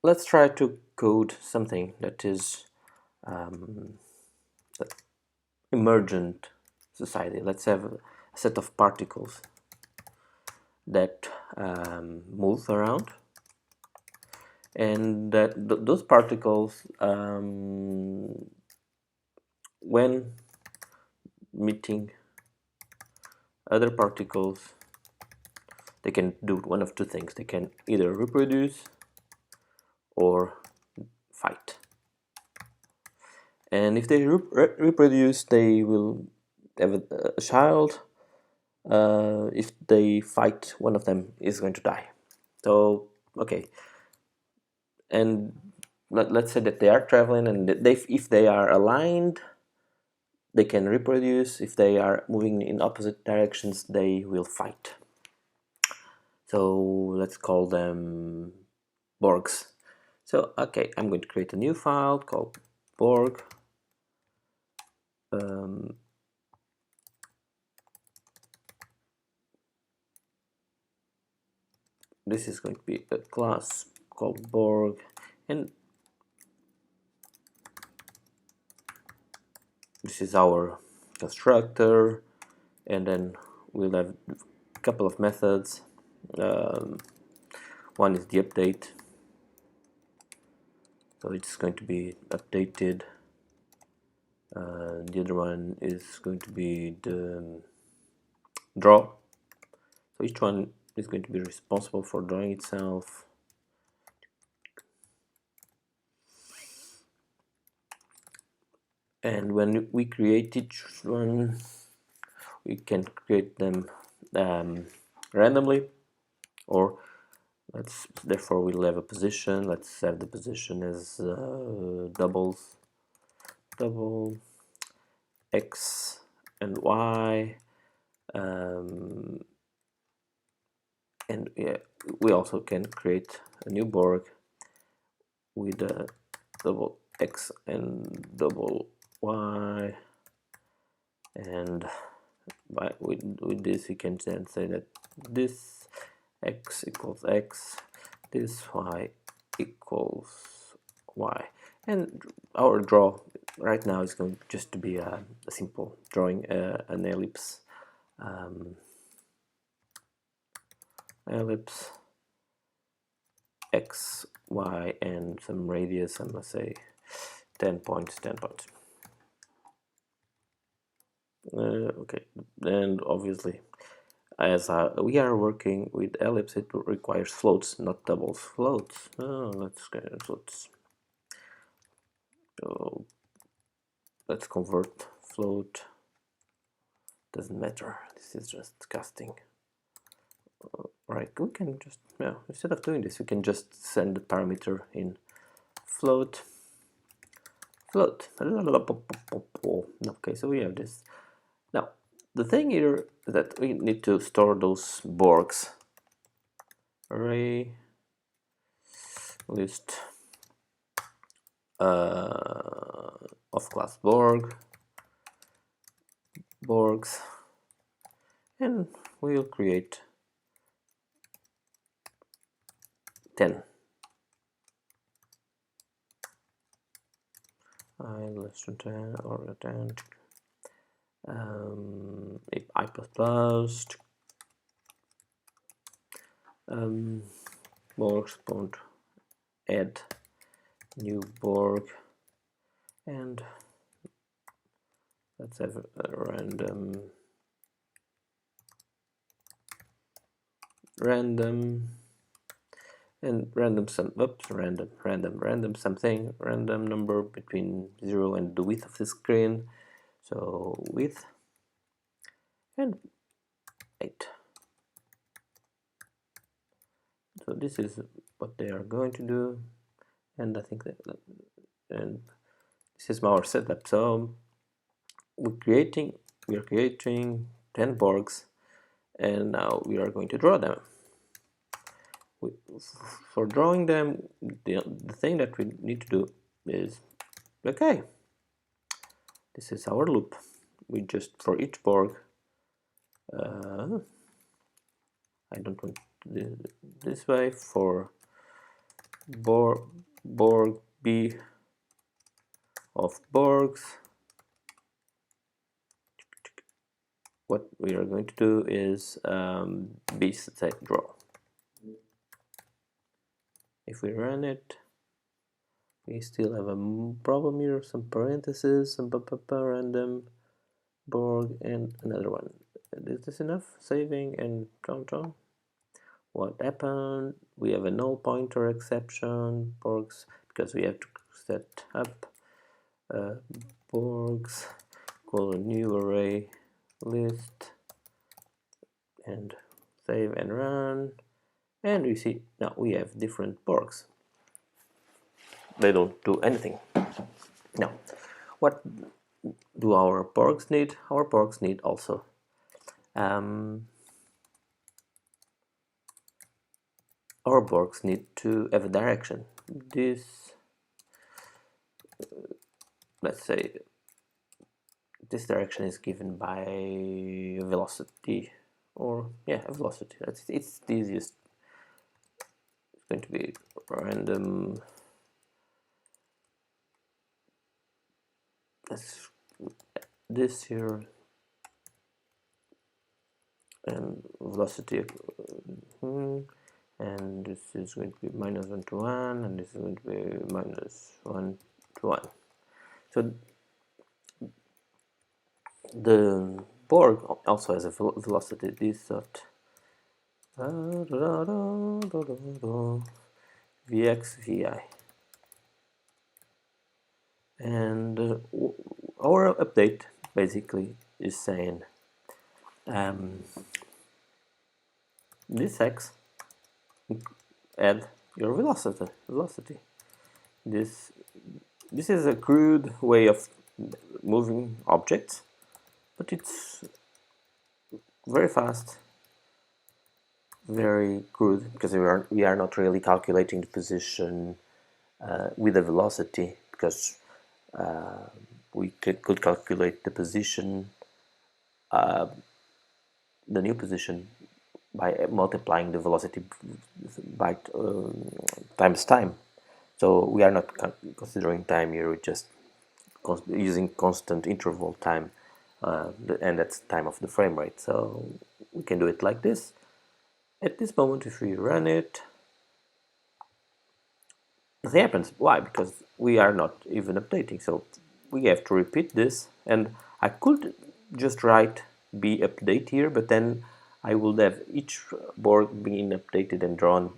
let's try to code something that is um, emergent society. Let's have a set of particles that move around, and that those particles, when meeting other particles, they can do one of two things. They can either reproduce or fight. And if they reproduce, they will have a child. If they fight, one of them is going to die. So, okay. And let's say that they are traveling, and if they are aligned, they can reproduce. If they are moving in opposite directions, they will fight. So let's call them Borgs. So, okay, I'm going to create a new file called Borg. This is going to be a class called Borg, and this is our constructor, and then we'll have a couple of methods. One is the update, so it's going to be updated. The other one is going to be the draw, so each one is going to be responsible for drawing itself. And when we create each one, we can create them randomly, or therefore we'll have a position. Let's have the position as double x and y, and yeah, we also can create a new Borg with a double x and double y, and with this we can then say that this x equals x, this y equals y, and our draw right now is going just to be a simple drawing an ellipse, x, y, and some radius. I must say 10 points. Okay, and obviously, as we are working with ellipse, it requires floats, not doubles. Floats. Oh, let's get floats. So let's convert float. Doesn't matter. This is just casting. Right, we can just, yeah, instead of doing this, we can just send the parameter in float. Okay, so we have this. Now, the thing here is that we need to store those Borgs. Array list of class Borgs, and we'll create 10. Less than 10 or 10. I++. Borgs don't add new Borg, and let's have a random and random something, random number between 0 and the width of the screen, so width and 8. So this is what they are going to do, and I think that, and this is our setup. So we are creating 10 Borgs, and now we are going to draw them. For drawing them, the thing that we need to do is, okay, this is our loop. We just, for each Borg, I don't want this way, for Borg borg b of borgs. What we are going to do is b set draw. If we run it, we still have a problem here, some parentheses, some random borg and another one. Is this enough? Saving and tom. What happened? We have a null pointer exception, borgs, because we have to set up borgs, call a new array list, and save and run, and we see now we have different borgs. They don't do anything. Now, what do our borgs need? Our borgs need also our borgs need to have a direction. This, let's say, this direction is given by velocity, or yeah, a velocity. It's the easiest. It's going to be random. Let's this here and velocity, and this is going to be -1 to 1, and this is going to be -1 to 1. So the Borg also has a velocity. This dot vx vi, and our update basically is saying this x add your velocity. This is a crude way of moving objects, but it's very fast, very crude, because we are not really calculating the position with the velocity, because we could calculate the position, the new position, by multiplying the velocity by times time. So we are not considering time here, we're just using constant interval time, and that's time of the frame rate. So we can do it like this. At this moment, if we run it, nothing happens. Why? Because we are not even updating. So we have to repeat this, and I could just write b update here, but then I would have each Borg being updated and drawn,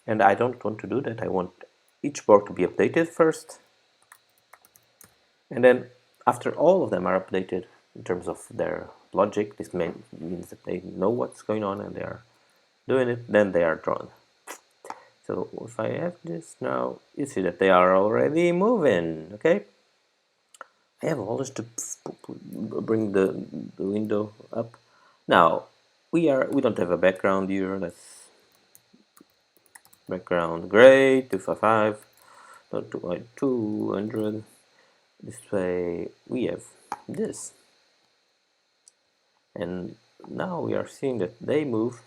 and I don't want to do that. I want each Borg to be updated first, and then after all of them are updated in terms of their logic, this means that they know what's going on and they are doing it, then they are drawn. So if I have this now, you see that they are already moving, okay? I have always to bring the window up. Now, we don't have a background here. Let's background gray 255, not 200. This way we have this, and now we are seeing that they move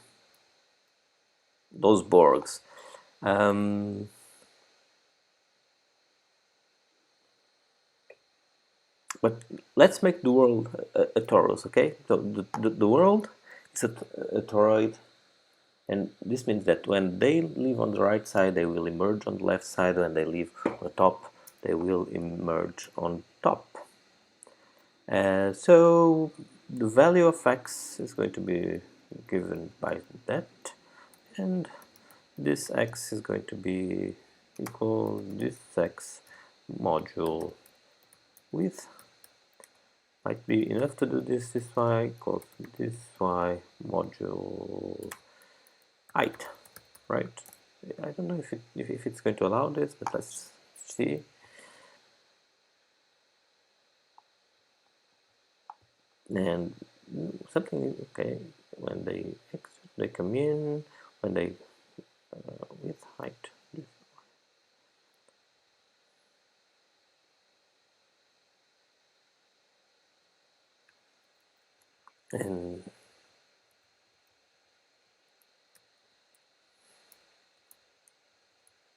those Borgs. But let's make the world a torus, okay? So the world is a toroid, and this means that when they live on the right side, they will emerge on the left side. When they live on the top, they will emerge on top. So the value of x is going to be given by that, and this x is going to be equal this x module with, might be enough to do this y equals this y module height, right? I don't know if it's going to allow this, but let's see. And something, okay, when they exit, they come in, when they with height, this. And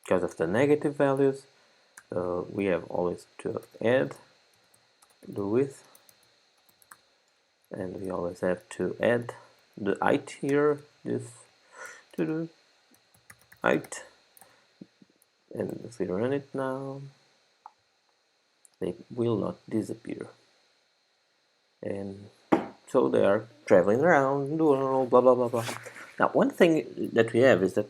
because of the negative values. So we have always to add the width, and we always have to add the height here, this to the height. And if we run it now, they will not disappear. And so they are traveling around, doing blah blah blah blah. Now, one thing that we have is that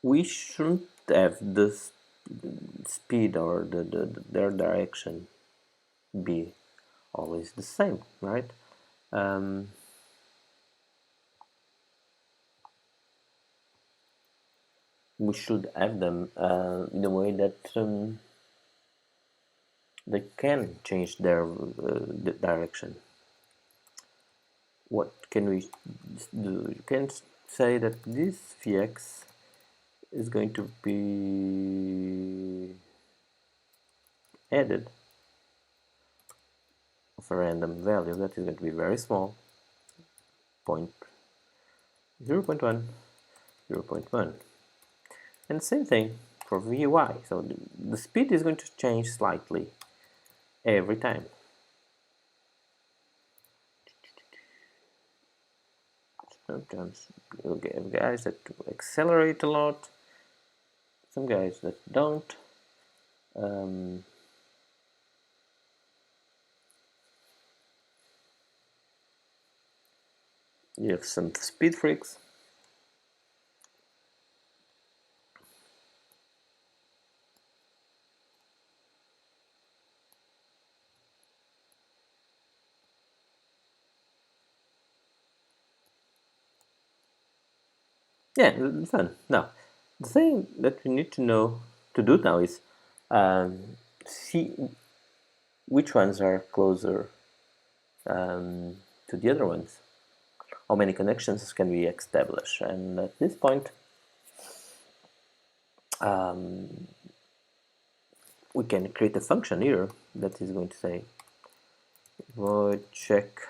we shouldn't have the speed or their direction be always the same, right? We should have them in a way that they can change their direction. What can we do? You can say that this Vx is going to be added of a random value that is going to be very small, 0.1, 0.1. And same thing for Vy. So the speed is going to change slightly every time. Sometimes you'll get guys that accelerate a lot, some guys that don't. You have some speed freaks. Yeah, fun. Now, the thing that we need to know to do now is see which ones are closer to the other ones. How many connections can we establish? And at this point, we can create a function here that is going to say void check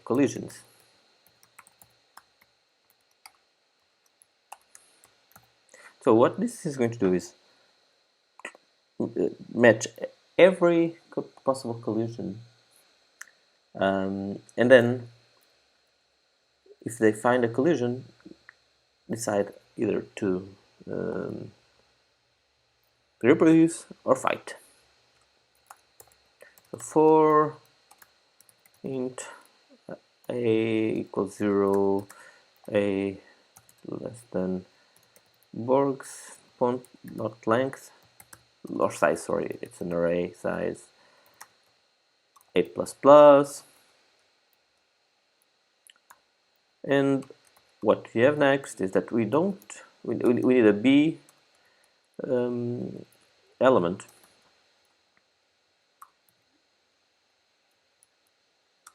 collisions. So what this is going to do is match every possible collision, and then if they find a collision, decide either to reproduce or fight. So for int a equals 0, a less than Borg's font not length or size, sorry, it's an array size a plus plus. And what we have next is that we need a b element,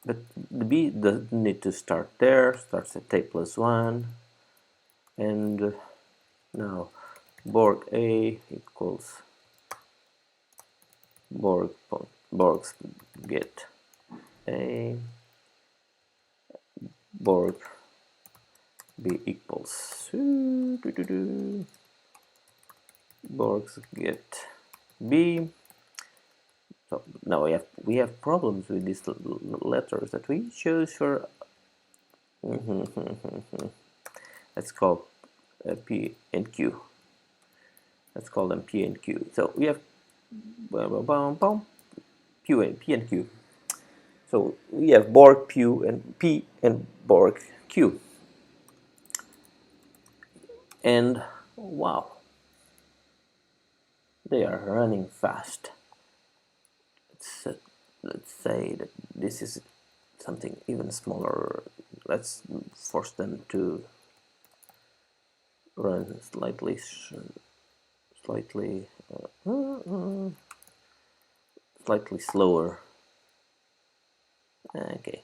but the b doesn't need to start there, starts at a plus 1, and now Borg a equals Borg's get a, Borg b equals Borg's get b. So now we have problems with these letters that we choose for. Let's call P and Q. Let's call them P and Q. So we have P and Q. So we have Borg P and Borg Q. And wow, they are running fast. Let's say that this is something even smaller. Let's force them to run slightly slower. Okay,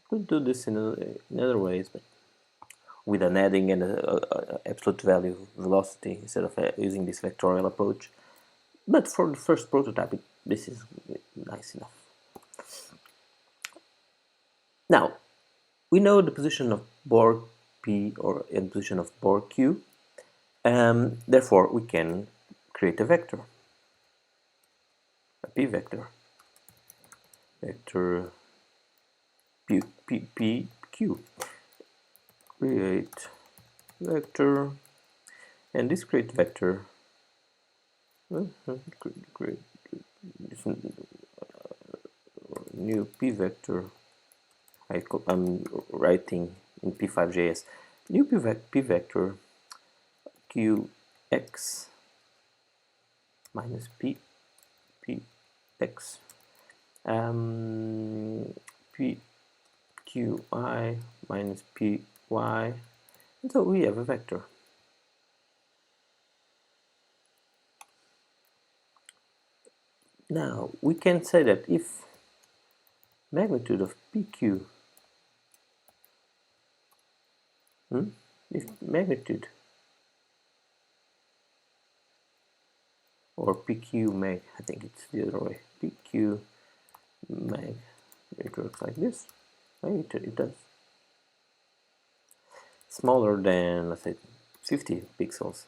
could do this in other ways, but with an adding and a absolute value velocity instead of using this vectorial approach. But for the first prototype, this is nice enough. Now, we know the position of Borg P or in position of Borg Q. Therefore, we can create a vector, a P vector, vector P Q. Create vector, and this create vector create new P vector. I'm writing in P5JS. New P vector Qx minus Px Pqi minus Py, and so we have a vector. Now we can say that if magnitude of PQ, if magnitude or PQ mag, I think it's the other way, PQ mag, it works like this. It does. Smaller than, let's say, 50 pixels.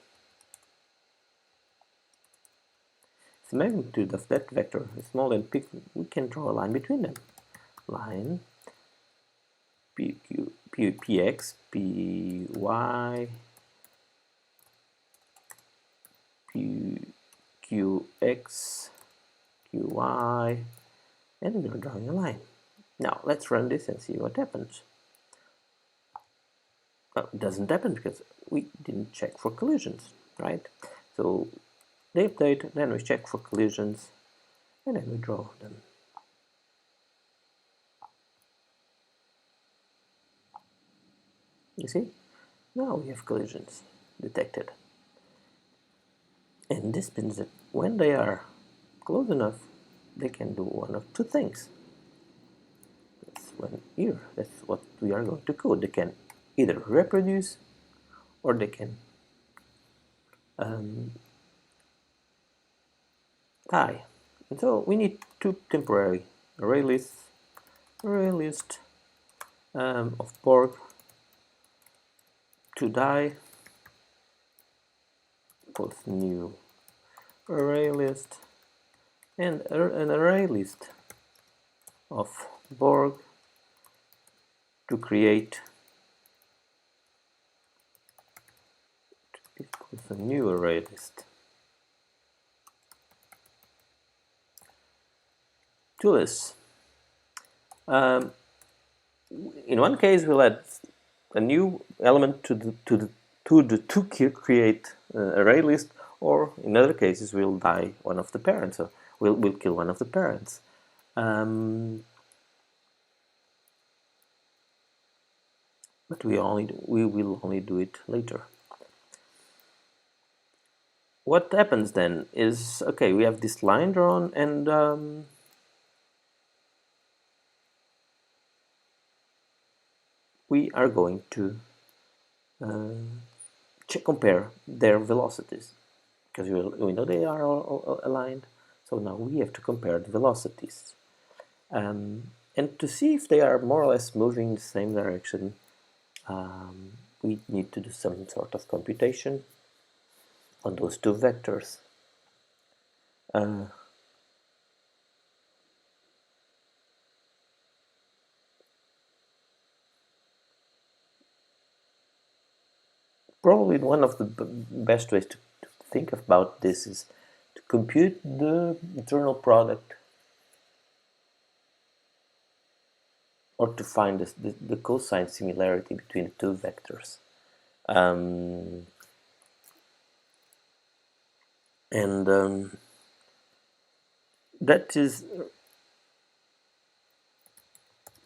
If the magnitude of that vector is smaller than p, we can draw a line between them. Line PQ, Px, Py, Qx, Qy, and we're drawing a line. Now let's run this and see what happens. Well, it doesn't happen because we didn't check for collisions, right? So they update, then we check for collisions, and then we draw them. You see? Now we have collisions detected. And this means that when they are close enough, they can do one of two things. That's what we are going to code. They can either reproduce or they can die. And so we need two temporary array lists of Borg to die, both new array list and an array list of Borg to create a new array list. To this, in one case we'll add a new element to create array list, or in other cases we'll die one of the parents, so we'll kill one of the parents. But we will only do it later. What happens then is, okay, we have this line drawn, and we are going to compare their velocities, because we know they are all aligned, so now we have to compare the velocities. And to see if they are more or less moving in the same direction, we need to do some sort of computation on those two vectors. Probably one of the best ways to think about this is to compute the internal product, or to find the cosine similarity between the two vectors. That is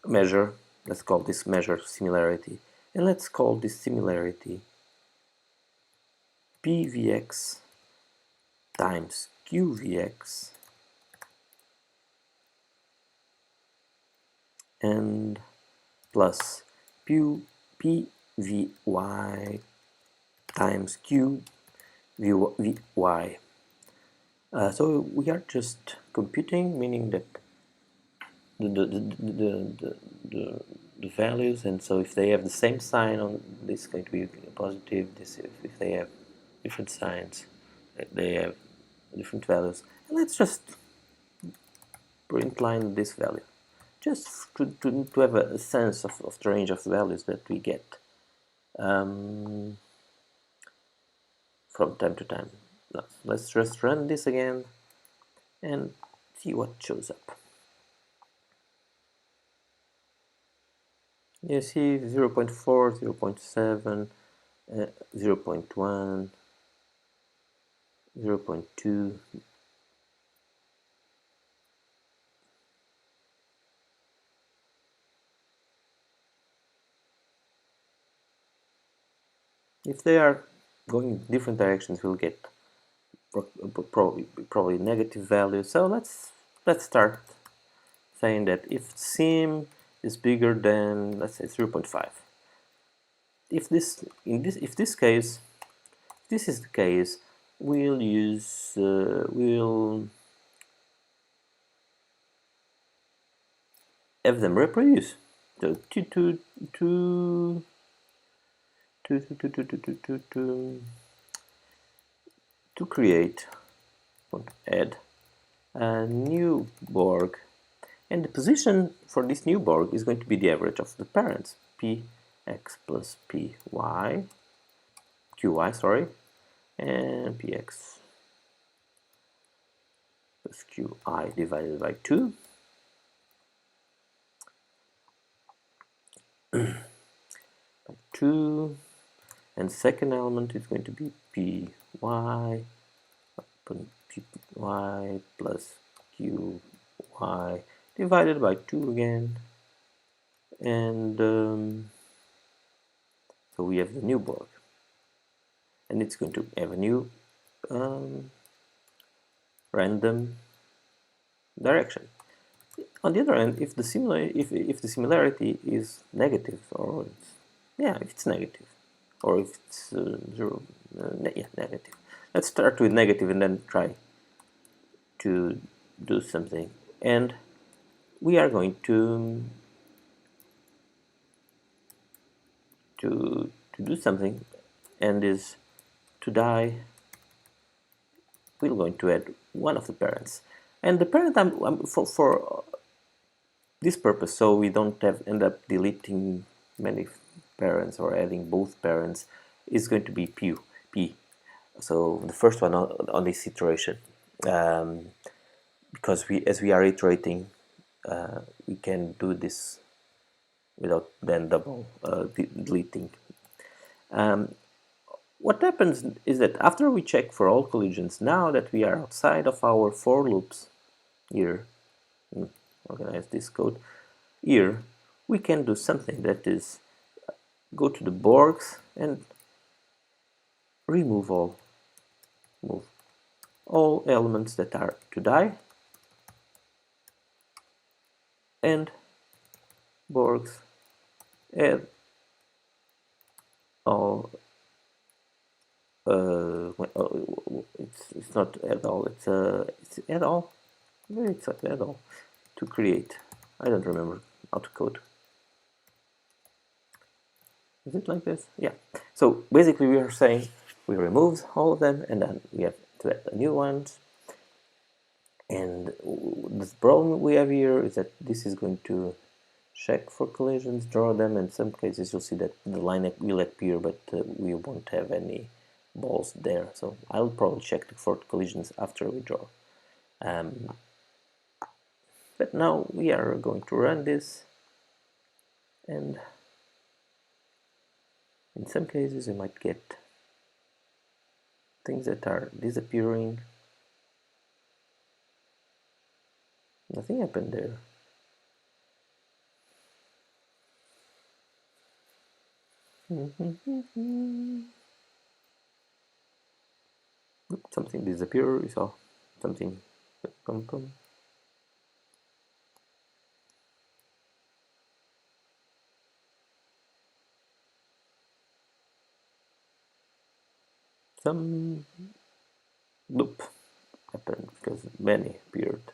a measure. Let's call this measure similarity, and let's call this similarity PVX times QVX and plus PVY times QVY. So we are just computing, meaning that the the values, and so if they have the same sign on this is going to be positive. This if they have different signs, they have different values. And let's just print line this value, just to have a sense of the range of values that we get from time to time. Now, let's just run this again and see what shows up. You see 0 0.4, 0 0.7, 0 0.1, 0 0.2. If they are going in different directions, we'll get probably negative values. So let's start saying that if sim is bigger than, let's say, 0.5. If this is the case, we'll use we'll have them reproduce. So to create, add a new Borg, and the position for this new Borg is going to be the average of the parents, px plus py, qy, sorry, and px plus qi divided by 2. By 2, and second element is going to be py plus qy divided by 2 again, and so we have the new Borg, and it's going to have a new random direction. On the other hand, if the similarity is negative, or if it's negative, or if it's zero, negative. Let's start with negative and then try to do something. And we are going to do something, and is to die. We're going to add one of the parents, and the parent for this purpose, so we don't end up deleting many parents or adding both parents, is going to be p. So the first one on this iteration, because as we are iterating, we can do this without then double deleting. What happens is that after we check for all collisions, now that we are outside of our for loops here, organize this code here, we can do something that is go to the Borgs and remove all elements that are to die, and Borgs add all it's not add all, it's add all, it's add all to create. I don't remember how to code. Is it like this? Yeah. So basically we are saying we removed all of them, and then we have to add the new ones. And the problem we have here is that this is going to check for collisions, draw them. In some cases you'll see that the line will appear, but we won't have any balls there. So I'll probably check for collisions after we draw. But now we are going to run this, and in some cases you might get things that are disappearing. Nothing happened there. Something disappeared. We saw something. Some loop happened because many appeared,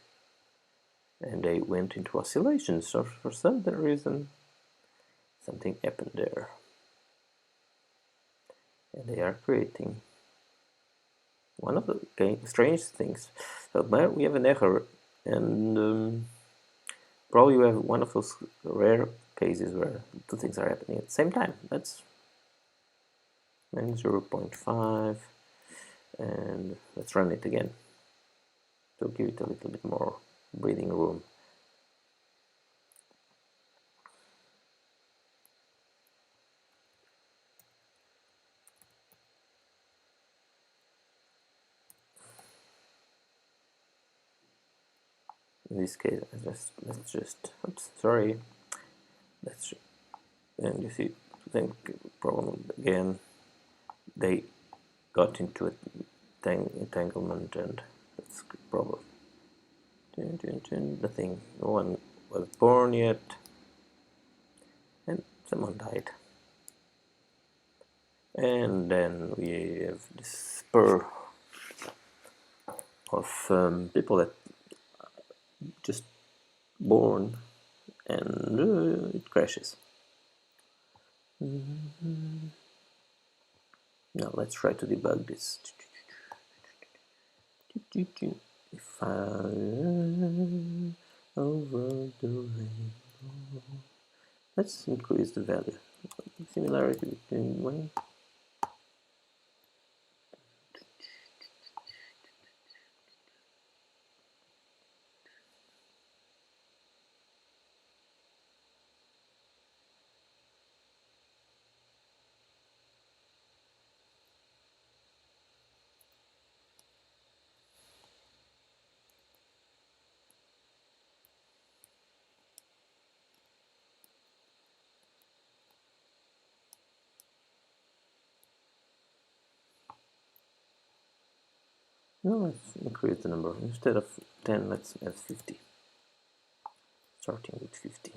and they went into oscillations. So for some reason, something happened there, and they are creating one of the strange things. So there we have an error, and probably we have one of those rare cases where two things are happening at the same time. That's 0.5, and let's run it again to give it a little bit more breathing room. In this case, let's just oops, sorry. And you see, same problem again. They got into entanglement, and that's the problem. Nothing. No one was born yet, and someone died. And then we have this spur of people that just born, and it crashes. Now let's try to debug this. If I over the rainbow, let's increase the value. Similarity between one. No, let's increase the number. Instead of 10, let's have 50. Starting with 50.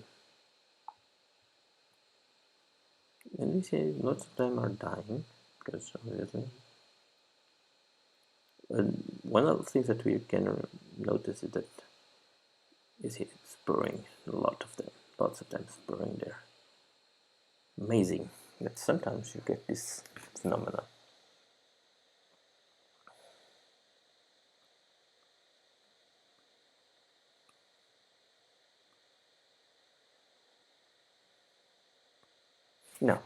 And we see lots of them are dying, because obviously. And one of the things that we can notice is that you see spurring, lots of them spurring there. Amazing that sometimes you get this phenomena. Now,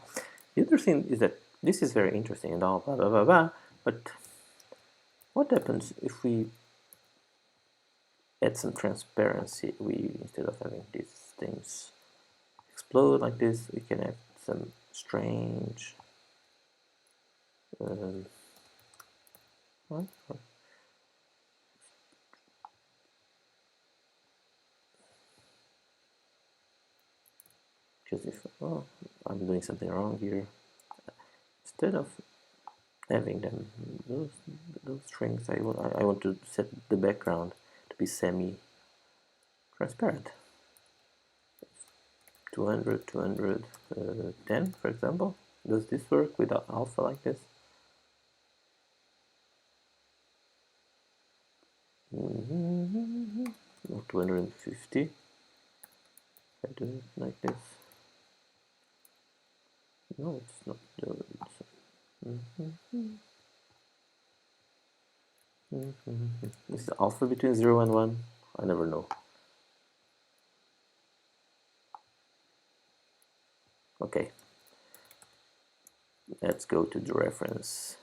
the other thing is that this is very interesting and all blah blah blah blah, but what happens if we add some transparency? Instead of having these things explode like this, we can have some strange what? Because if I'm doing something wrong here, instead of having them those strings, I want to set the background to be semi transparent. 200, 210, for example. Does this work with alpha like this? Or 250. I do it like this. No, it's not. Is the alpha between 0 and 1? I never know. Okay. Let's go to the reference.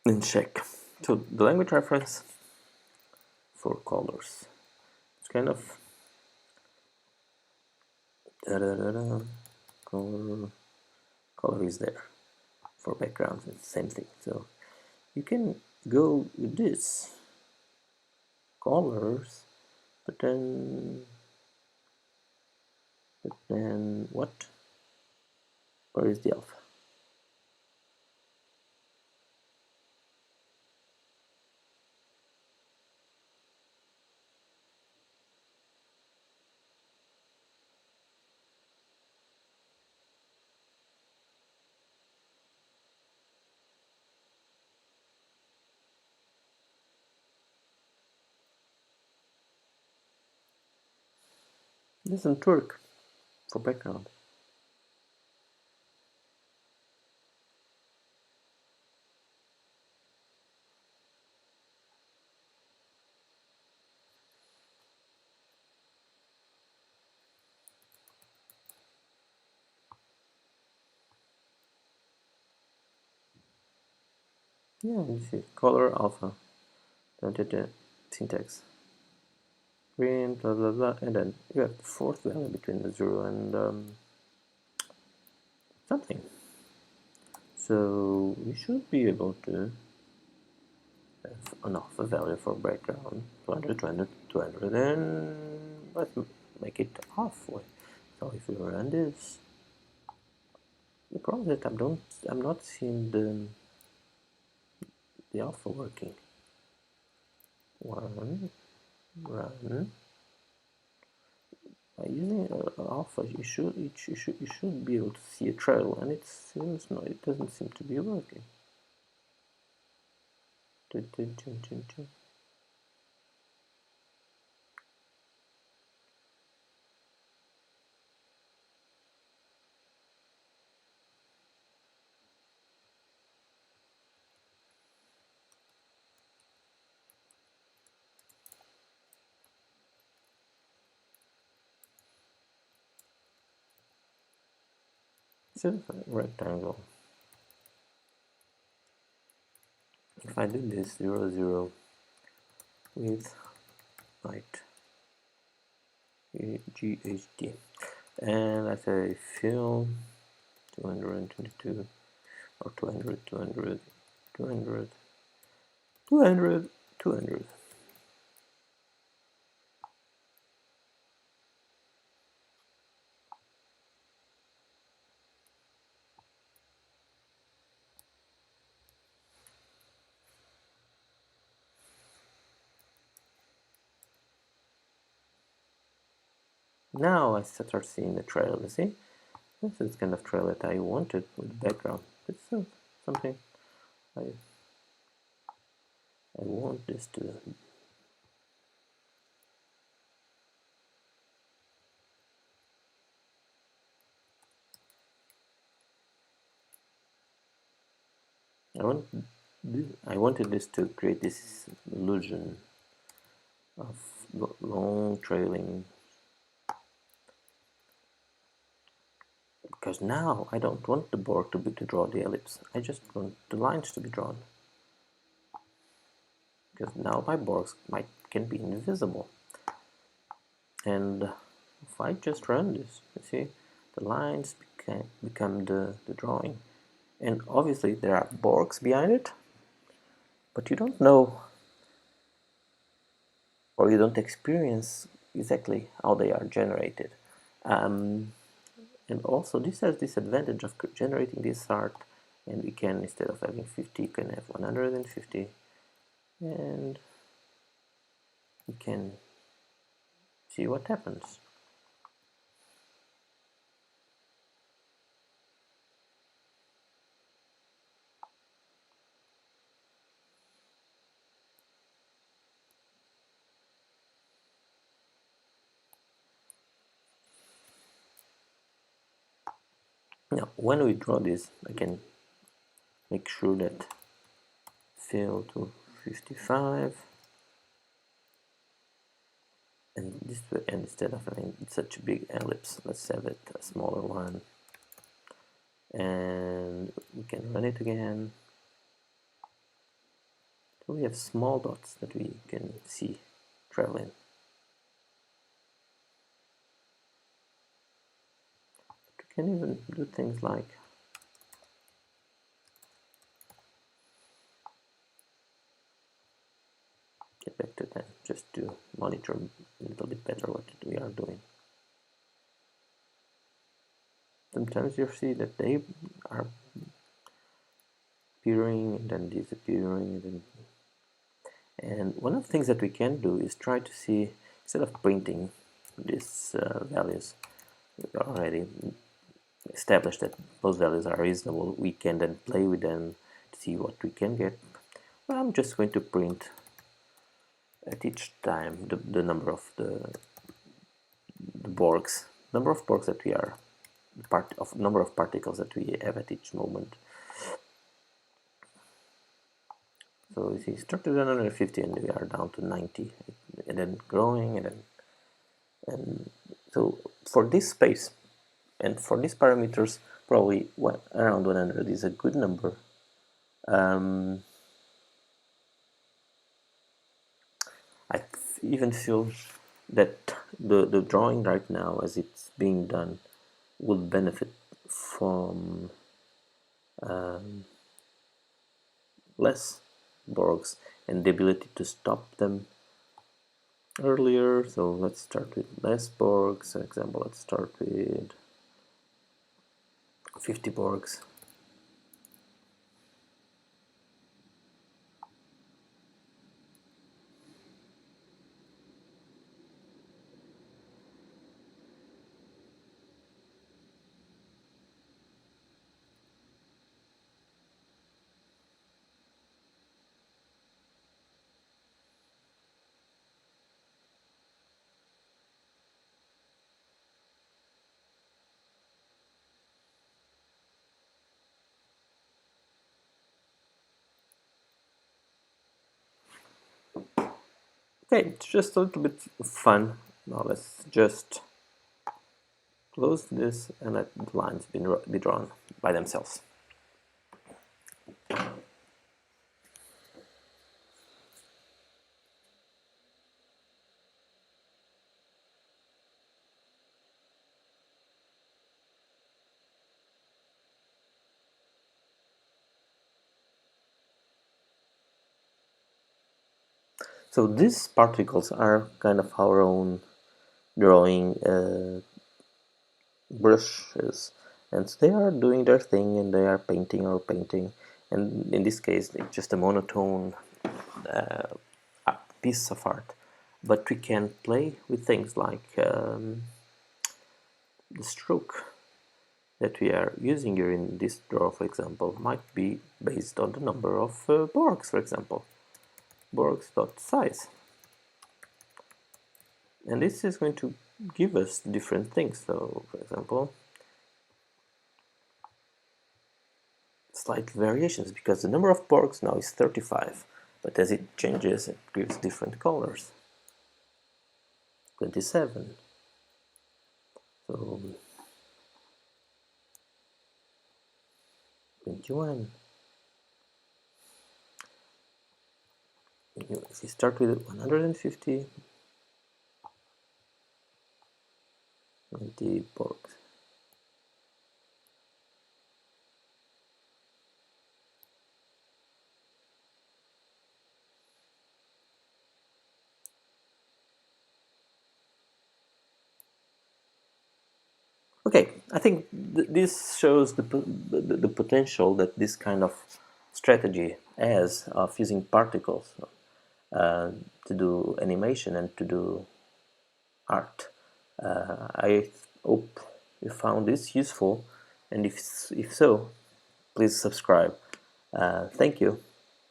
And check. So the language reference for colors. It's kind of color is there. For backgrounds, it's the same thing. So you can go with this colors, but then what? Where is the alpha? doesn't work for background. Yeah, you see, color alpha, the syntax, green, blah blah blah, and then you have the fourth value between the 0 and something. So we should be able to have enough a value for background 200, 200, 200, and let's make it halfway. So if we run this, the problem is that I'm not seeing the alpha working. One, run. By using alpha, you should be able to see a trail, and it seems no, it doesn't seem to be working. It's a rectangle. If I do this 0, 0 with height GHD, and I say fill 222 or 200, 200, 200, 200, 200. Now I start seeing the trail, you see? This is kind of trail that I wanted with the background. It's something I want this to. I wanted this to create this illusion of long trailing, because now I don't want the board to draw the ellipse. I just want the lines to be drawn, because now my boards can be invisible. And if I just run this, you see, the lines become the drawing. And obviously there are Borgs behind it, but you don't know, or you don't experience exactly how they are generated. And also this has this advantage of generating this art, and we can, instead of having 50, you can have 150, and you can see what happens. Now, when we draw this, I can make sure that fill to 55, and this way, and instead of having such a big ellipse, let's have it a smaller one, and we can run it again. So we have small dots that we can see traveling. We can even do things like get back to that just to monitor a little bit better what we are doing. Sometimes you see that they are appearing and then disappearing, and one of the things that we can do is try to see, instead of printing these values already established that those values are reasonable, we can then play with them to see what we can get. Well, I'm just going to print at each time the number of the Borgs, number of Borgs that we are, part of number of particles that we have at each moment. So you see, started at 150 and we are down to 90, and then growing, and so for this space and for these parameters, probably around 100 is a good number. I even feel that the drawing right now, as it's being done, would benefit from less Borgs and the ability to stop them earlier. So let's start with less Borgs. For example, let's start with 50 Borgs. Okay, it's just a little bit fun. Now let's just close this and let the lines be drawn by themselves. So these particles are kind of our own drawing brushes, and they are doing their thing and they are painting or painting, and in this case it's just a monotone piece of art. But we can play with things like the stroke that we are using here in this draw, for example, might be based on the number of Borgs, for example, Borgs.size. And this is going to give us different things. So, for example, slight variations, because the number of Borgs now is 35, but as it changes, it gives different colors. 27. So, 21. If you start with 150, 20 Borgs. Okay, I think this shows the potential that this kind of strategy has of using particles to do animation and to do art. I hope you found this useful, and if so, please subscribe. Thank you.